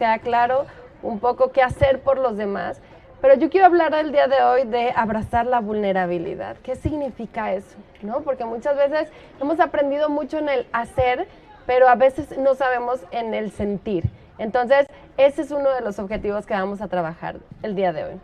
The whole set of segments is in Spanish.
sea claro un poco qué hacer por los demás. Pero yo quiero hablar el día de hoy de abrazar la vulnerabilidad. ¿Qué significa eso? ¿No? Porque muchas veces hemos aprendido mucho en el hacer, pero a veces no sabemos en el sentir. Entonces, ese es uno de los objetivos que vamos a trabajar el día de hoy.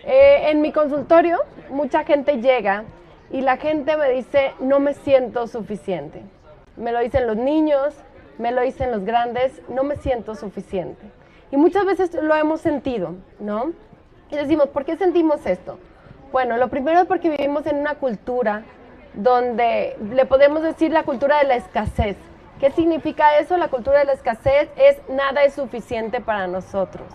En mi consultorio, mucha gente llega y la gente me dice, no me siento suficiente. Me lo dicen los niños, me lo dicen los grandes, no me siento suficiente. Y muchas veces lo hemos sentido, ¿no? Y decimos, ¿por qué sentimos esto? Bueno, lo primero es porque vivimos en una cultura donde le podemos decir la cultura de la escasez. ¿Qué significa eso? La cultura de la escasez es nada es suficiente para nosotros.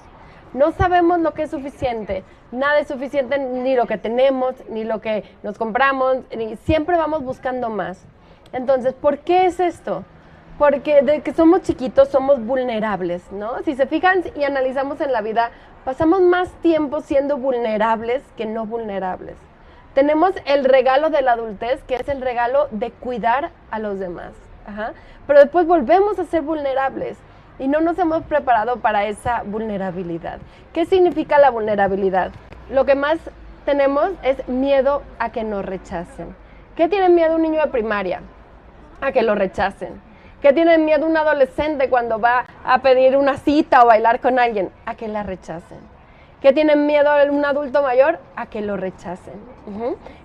No sabemos lo que es suficiente, nada es suficiente, ni lo que tenemos, ni lo que nos compramos, siempre vamos buscando más. Entonces, ¿por qué es esto? Porque desde que somos chiquitos somos vulnerables, ¿no? Si se fijan y analizamos en la vida, pasamos más tiempo siendo vulnerables que no vulnerables. Tenemos el regalo de la adultez, que es el regalo de cuidar a los demás. Pero después volvemos a ser vulnerables y no nos hemos preparado para esa vulnerabilidad. ¿Qué significa la vulnerabilidad? Lo que más tenemos es miedo a que nos rechacen. ¿Qué tiene miedo un niño de primaria? A que lo rechacen. ¿Qué tiene miedo un adolescente cuando va a pedir una cita o bailar con alguien? A que la rechacen. ¿Qué tiene miedo un adulto mayor? A que lo rechacen.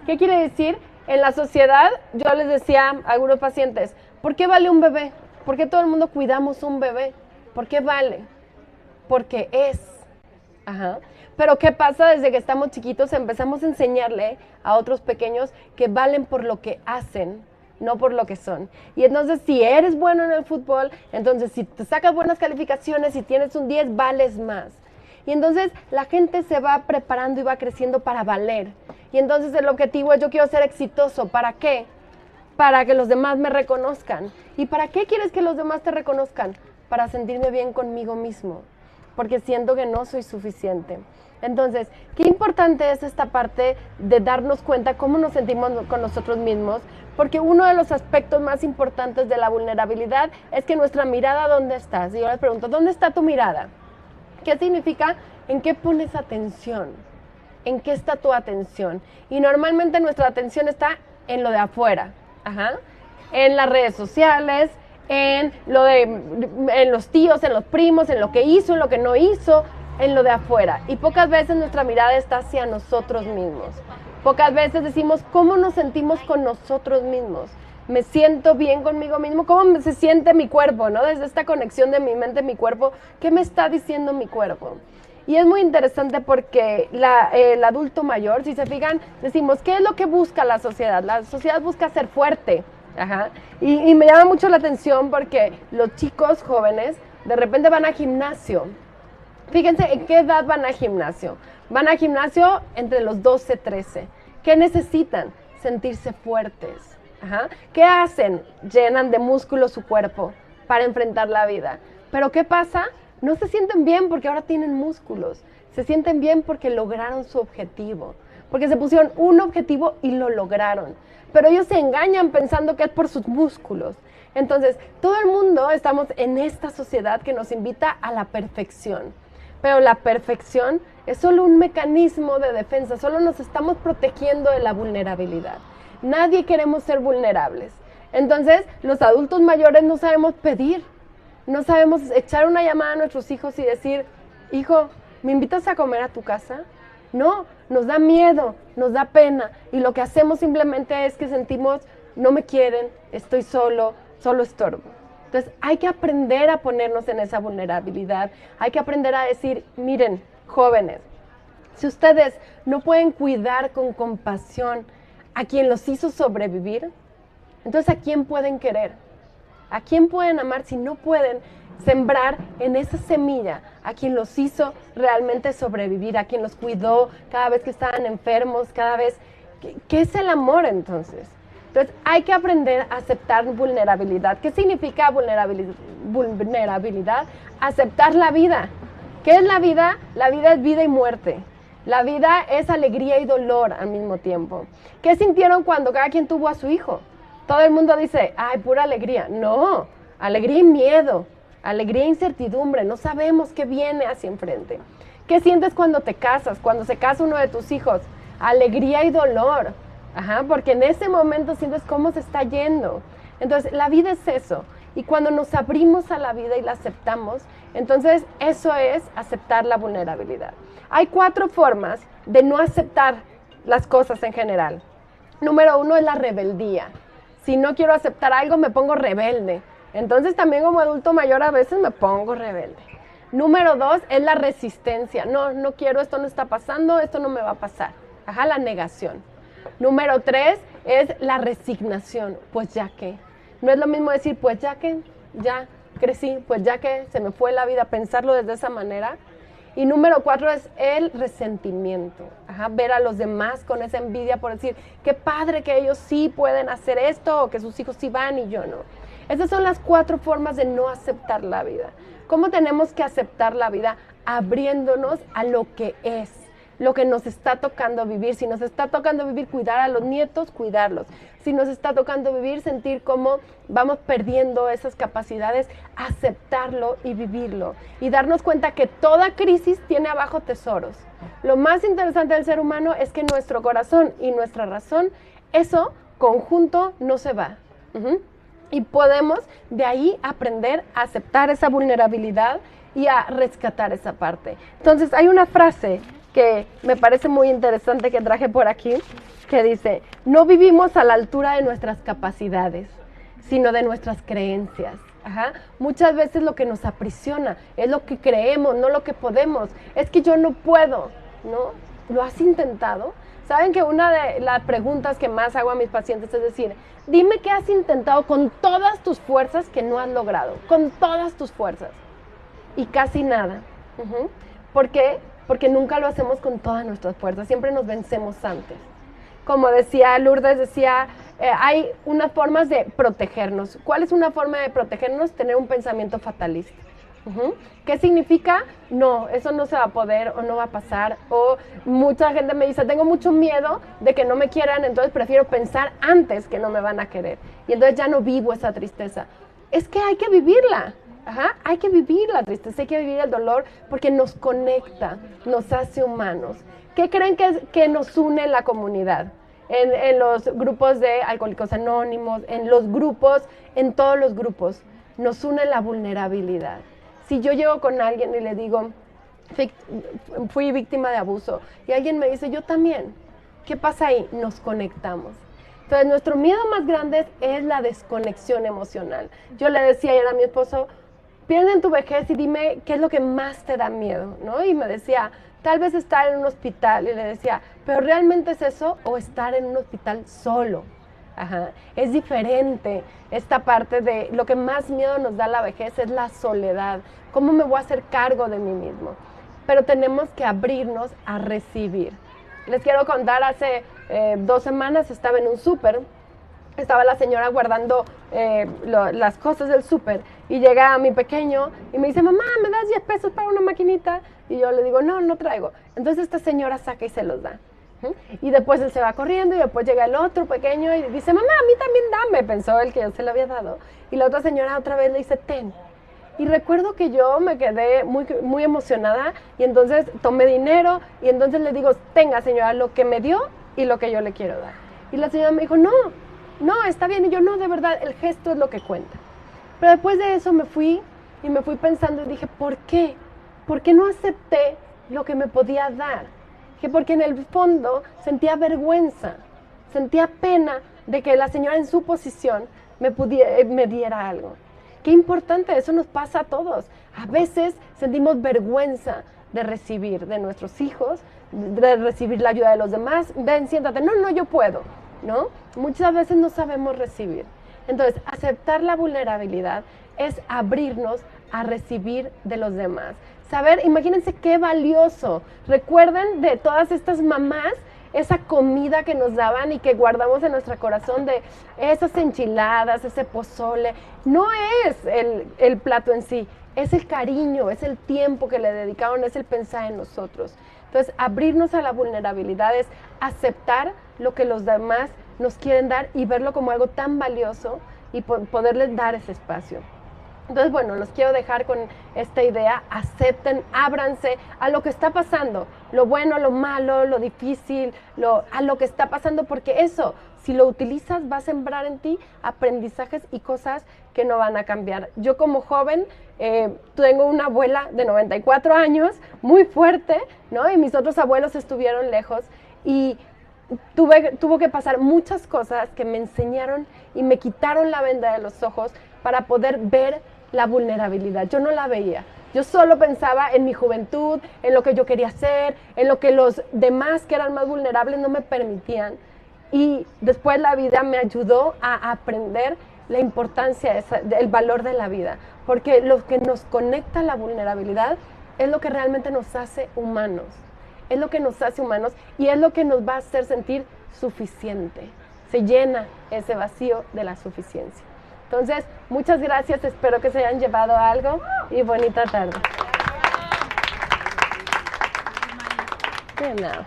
¿Qué quiere decir? En la sociedad, yo les decía a algunos pacientes, ¿por qué vale un bebé? ¿Por qué todo el mundo cuidamos un bebé? ¿Por qué vale? Porque es. Pero ¿qué pasa? Desde que estamos chiquitos empezamos a enseñarle a otros pequeños que valen por lo que hacen, no por lo que son. Y entonces si eres bueno en el fútbol, entonces si te sacas buenas calificaciones y tienes un 10, vales más. Y entonces la gente se va preparando y va creciendo para valer. Y entonces el objetivo es yo quiero ser exitoso. ¿Para qué? Para que los demás me reconozcan. ¿Y para qué quieres que los demás te reconozcan? Para sentirme bien conmigo mismo. Porque siento que no soy suficiente. Entonces, qué importante es esta parte de darnos cuenta cómo nos sentimos con nosotros mismos, porque uno de los aspectos más importantes de la vulnerabilidad es que nuestra mirada, ¿dónde estás? Y yo les pregunto, ¿dónde está tu mirada? ¿Qué significa? ¿En qué pones atención? ¿En qué está tu atención? Y normalmente nuestra atención está en lo de afuera, en las redes sociales, en los tíos, en los primos, en lo que hizo, en lo que no hizo, en lo de afuera. Y pocas veces nuestra mirada está hacia nosotros mismos. Pocas veces decimos cómo nos sentimos con nosotros mismos. Me siento bien conmigo mismo, cómo se siente mi cuerpo, ¿no? Desde esta conexión de mi mente, mi cuerpo, ¿qué me está diciendo mi cuerpo? Y es muy interesante porque el adulto mayor, si se fijan, decimos, ¿qué es lo que busca la sociedad? La sociedad busca ser fuerte. Y me llama mucho la atención porque los chicos jóvenes de repente van al gimnasio. Fíjense en qué edad van al gimnasio. Van al gimnasio entre los 12, 13. ¿Qué necesitan? Sentirse fuertes. ¿Qué hacen? Llenan de músculo su cuerpo para enfrentar la vida. Pero ¿qué pasa? No se sienten bien porque ahora tienen músculos. Se sienten bien porque lograron su objetivo. Porque se pusieron un objetivo y lo lograron. Pero ellos se engañan pensando que es por sus músculos. Entonces, todo el mundo estamos en esta sociedad que nos invita a la perfección. Pero la perfección es solo un mecanismo de defensa, solo nos estamos protegiendo de la vulnerabilidad. Nadie queremos ser vulnerables. Entonces, los adultos mayores no sabemos pedir, no sabemos echar una llamada a nuestros hijos y decir, hijo, ¿me invitas a comer a tu casa? No, nos da miedo, nos da pena y lo que hacemos simplemente es que sentimos, no me quieren, estoy solo estorbo. Entonces hay que aprender a ponernos en esa vulnerabilidad, hay que aprender a decir, miren, jóvenes, si ustedes no pueden cuidar con compasión a quien los hizo sobrevivir, entonces ¿a quién pueden querer? ¿A quién pueden amar si no pueden sembrar en esa semilla a quien los hizo realmente sobrevivir, a quien los cuidó cada vez que estaban enfermos, cada vez? ¿Qué es el amor entonces? Entonces hay que aprender a aceptar vulnerabilidad. ¿Qué significa vulnerabilidad? Aceptar la vida. ¿Qué es la vida? La vida es vida y muerte. La vida es alegría y dolor al mismo tiempo. ¿Qué sintieron cuando cada quien tuvo a su hijo? Todo el mundo dice, ay, pura alegría. No, alegría y miedo. Alegría e incertidumbre, no sabemos qué viene hacia enfrente. ¿Qué sientes cuando te casas, cuando se casa uno de tus hijos? Alegría y dolor, porque en ese momento sientes cómo se está yendo. Entonces, la vida es eso. Y cuando nos abrimos a la vida y la aceptamos, entonces eso es aceptar la vulnerabilidad. Hay 4 formas de no aceptar las cosas en general. Número 1 es la rebeldía. Si no quiero aceptar algo, me pongo rebelde. Entonces también como adulto mayor a veces me pongo rebelde. Número 2 es la resistencia. No quiero, esto no está pasando, esto no me va a pasar. La negación. Número 3 es la resignación. Pues ya que. No es lo mismo decir, pues ya que, ya crecí, pues ya que se me fue la vida, pensarlo desde esa manera. Y número 4 es el resentimiento. Ver a los demás con esa envidia por decir, qué padre que ellos sí pueden hacer esto o que sus hijos sí van y yo no. Esas son las 4 formas de no aceptar la vida. ¿Cómo tenemos que aceptar la vida? Abriéndonos a lo que es, lo que nos está tocando vivir. Si nos está tocando vivir, cuidar a los nietos, cuidarlos. Si nos está tocando vivir, sentir cómo vamos perdiendo esas capacidades, aceptarlo y vivirlo. Y darnos cuenta que toda crisis tiene abajo tesoros. Lo más interesante del ser humano es que nuestro corazón y nuestra razón, eso conjunto no se va. Y podemos de ahí aprender a aceptar esa vulnerabilidad y a rescatar esa parte. Entonces hay una frase que me parece muy interesante que traje por aquí, que dice, no vivimos a la altura de nuestras capacidades, sino de nuestras creencias. Muchas veces lo que nos aprisiona es lo que creemos, no lo que podemos. Es que yo no puedo, ¿no? ¿Lo has intentado? Saben que una de las preguntas que más hago a mis pacientes es decir, dime qué has intentado con todas tus fuerzas que no has logrado, con todas tus fuerzas. Y casi nada. ¿Por qué? Porque nunca lo hacemos con todas nuestras fuerzas, siempre nos vencemos antes. Como decía Lourdes, hay unas formas de protegernos. ¿Cuál es una forma de protegernos? Tener un pensamiento fatalista. ¿Qué significa? No, eso no se va a poder o no va a pasar. O mucha gente me dice, tengo mucho miedo de que no me quieran, entonces prefiero pensar antes que no me van a querer. Y entonces ya no vivo esa tristeza. Es que hay que vivirla. Hay que vivir la tristeza, hay que vivir el dolor porque nos conecta, nos hace humanos. ¿Qué creen que nos une en la comunidad? En los grupos de Alcohólicos Anónimos, en todos los grupos, nos une la vulnerabilidad. Si yo llego con alguien y le digo, fui víctima de abuso, y alguien me dice, yo también, ¿qué pasa ahí? Nos conectamos. Entonces, nuestro miedo más grande es la desconexión emocional. Yo le decía ayer a mi esposo, piensa en tu vejez y dime qué es lo que más te da miedo, ¿no? Y me decía, tal vez estar en un hospital. Y le decía, ¿pero realmente es eso o estar en un hospital solo? Es diferente esta parte de lo que más miedo nos da la vejez es la soledad. ¿Cómo me voy a hacer cargo de mí mismo? Pero tenemos que abrirnos a recibir. Les quiero contar, hace 2 semanas estaba en un súper. Estaba la señora guardando las cosas del súper y llega mi pequeño y me dice, mamá, ¿me das 10 pesos para una maquinita? Y yo le digo, no traigo. Entonces esta señora saca y se los da. Y después él se va corriendo y después llega el otro pequeño y dice, mamá, a mí también dame, pensó él que yo se lo había dado. Y la otra señora otra vez le dice, ten. Y recuerdo que yo me quedé muy, muy emocionada y entonces tomé dinero y entonces le digo, tenga señora, lo que me dio y lo que yo le quiero dar. Y la señora me dijo, no, está bien. Y yo, no, de verdad, el gesto es lo que cuenta. Pero después de eso me fui pensando y dije, ¿por qué? ¿Por qué no acepté lo que me podía dar? Que porque en el fondo sentía vergüenza, sentía pena de que la señora en su posición me diera algo. Qué importante, eso nos pasa a todos. A veces sentimos vergüenza de recibir de nuestros hijos, de recibir la ayuda de los demás. Ven, siéntate, no, yo puedo, ¿no? Muchas veces no sabemos recibir. Entonces, aceptar la vulnerabilidad es abrirnos a recibir de los demás. Saber, imagínense qué valioso. Recuerden de todas estas mamás, esa comida que nos daban y que guardamos en nuestro corazón de esas enchiladas, ese pozole. No es el plato en sí, es el cariño, es el tiempo que le dedicaron, es el pensar en nosotros. Entonces, abrirnos a la vulnerabilidad es aceptar lo que los demás nos quieren dar y verlo como algo tan valioso y poderles dar ese espacio. Entonces, bueno, los quiero dejar con esta idea, acepten, ábranse a lo que está pasando, lo bueno, lo malo, lo difícil, a lo que está pasando, porque eso, si lo utilizas, va a sembrar en ti aprendizajes y cosas que no van a cambiar. Yo como joven tengo una abuela de 94 años, muy fuerte, ¿no? Y mis otros abuelos estuvieron lejos y tuvo que pasar muchas cosas que me enseñaron y me quitaron la venda de los ojos para poder ver la vulnerabilidad. Yo no la veía. Yo solo pensaba en mi juventud, en lo que yo quería hacer, en lo que los demás que eran más vulnerables no me permitían. Y después la vida me ayudó a aprender la importancia, el valor de la vida. Porque lo que nos conecta a la vulnerabilidad es lo que realmente nos hace humanos. Es lo que nos hace humanos y es lo que nos va a hacer sentir suficiente. Se llena ese vacío de la suficiencia. Entonces, muchas gracias, espero que se hayan llevado algo y bonita tarde. De nada.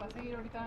Va a seguir ahorita